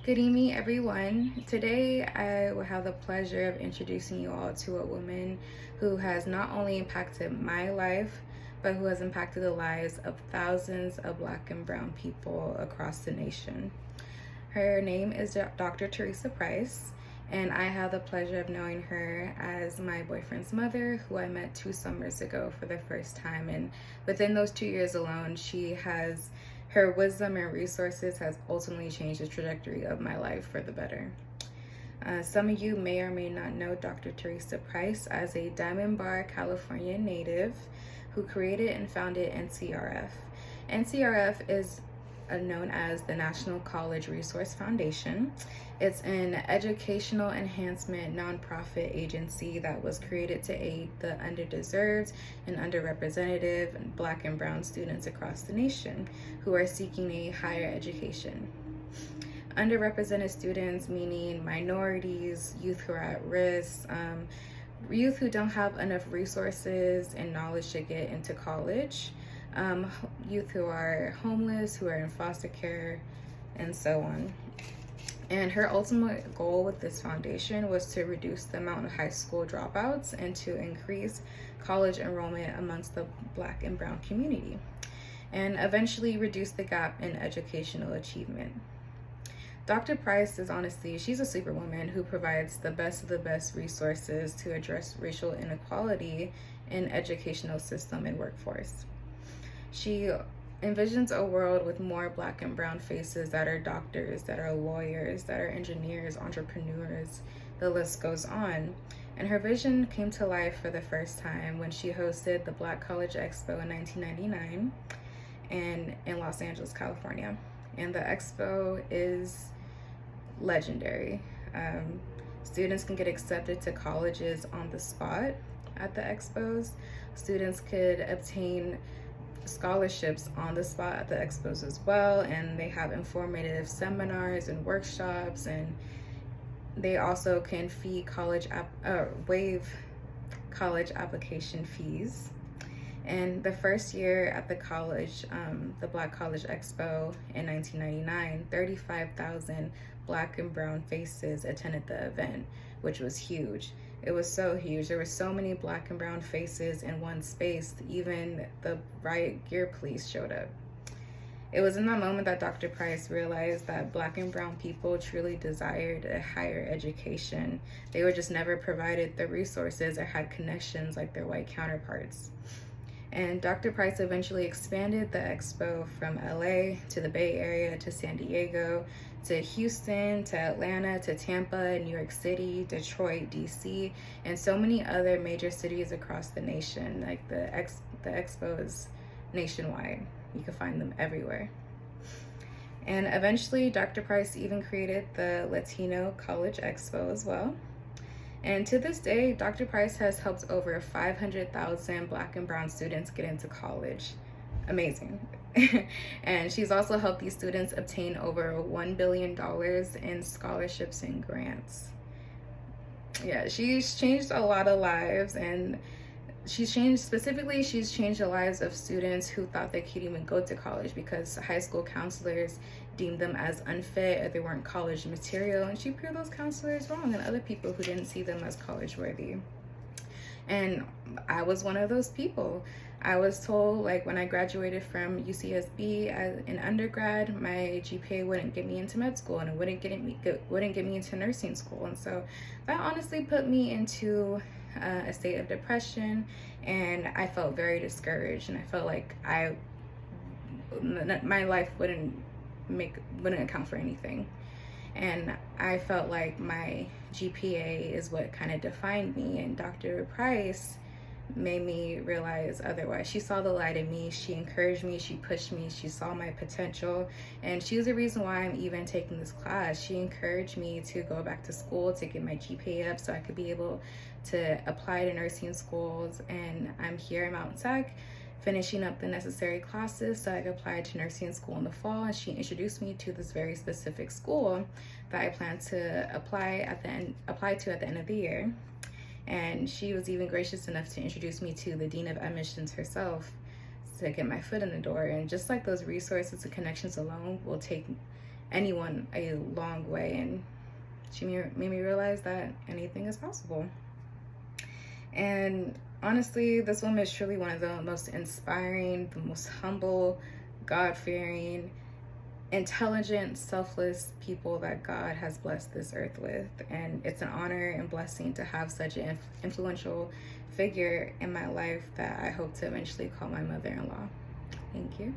Good evening, everyone. Today, I will have the pleasure of introducing you all to a woman who has not only impacted my life, but who has impacted the lives of thousands of Black and Brown people across the nation. Her name is Dr. Teresa Price, and I have the pleasure of knowing her as my boyfriend's mother, who I met 2 summers ago for the first time. And within those 2 years alone, her wisdom and resources has ultimately changed the trajectory of my life for the better. Some of you may or may not know Dr. Teresa Price as a Diamond Bar, California native who created and founded NCRF. NCRF is known as the National College Resource Foundation. It's an educational enhancement nonprofit agency that was created to aid the underdeserved and underrepresented Black and Brown students across the nation who are seeking a higher education. Underrepresented students meaning minorities, youth who are at risk, youth who don't have enough resources and knowledge to get into college, youth who are homeless, who are in foster care, and so on. And her ultimate goal with this foundation was to reduce the amount of high school dropouts and to increase college enrollment amongst the Black and Brown community, and eventually reduce the gap in educational achievement. Dr. Price is she's a superwoman who provides the best of the best resources to address racial inequality in educational system and workforce. She envisions a world with more Black and Brown faces that are doctors, that are lawyers, that are engineers, entrepreneurs, the list goes on. And her vision came to life for the first time when she hosted the Black College Expo in 1999 in Los Angeles, California. And the expo is legendary. Students can get accepted to colleges on the spot at the expos. Students could obtain scholarships on the spot at the expos as well, and they have informative seminars and workshops, and they also can waive college application fees. And the first year at the college, the Black College Expo in 1999, 35,000 Black and Brown faces attended the event, which was huge. It was so huge. There were so many Black and Brown faces in one space, even the riot gear police showed up. It was in that moment that Dr. Price realized that Black and Brown people truly desired a higher education. They were just never provided the resources or had connections like their white counterparts. And Dr. Price eventually expanded the expo from LA to the Bay Area to San Diego to Houston to Atlanta to Tampa, New York City, Detroit, DC, and so many other major cities across the nation. Like the expo is nationwide. You can find them everywhere. And eventually Dr. Price even created the Latino College Expo as well. And to this day, Dr. Price has helped over 500,000 Black and Brown students get into college. Amazing. And she's also helped these students obtain over $1 billion in scholarships and grants. Yeah, she's changed a lot of lives, and she's changed the lives of students who thought they could even go to college because high school counselors deemed them as unfit or they weren't college material, and she proved those counselors wrong and other people who didn't see them as college worthy. And I was one of those people. I was told, like, when I graduated from UCSB as an undergrad, my GPA wouldn't get me into med school, and it wouldn't get me into nursing school. And so that honestly put me into a state of depression, and I felt very discouraged, and I felt like my life wouldn't account for anything. And I felt like my GPA is what kind of defined me, and Dr. Price made me realize otherwise. She saw the light in me, she encouraged me, she pushed me, she saw my potential, and she was the reason why I'm even taking this class. She encouraged me to go back to school to get my GPA up so I could be able to apply to nursing schools, and I'm here at Mountain Tech finishing up the necessary classes so I could apply to nursing school in the fall, and she introduced me to this very specific school that I plan to apply to at the end of the year. And she was even gracious enough to introduce me to the Dean of Admissions herself to get my foot in the door. And just like those resources and connections alone will take anyone a long way, and she made me realize that anything is possible. And honestly, this woman is truly one of the most inspiring, the most humble, God-fearing, intelligent, selfless people that God has blessed this earth with. And it's an honor and blessing to have such an influential figure in my life that I hope to eventually call my mother-in-law. Thank you.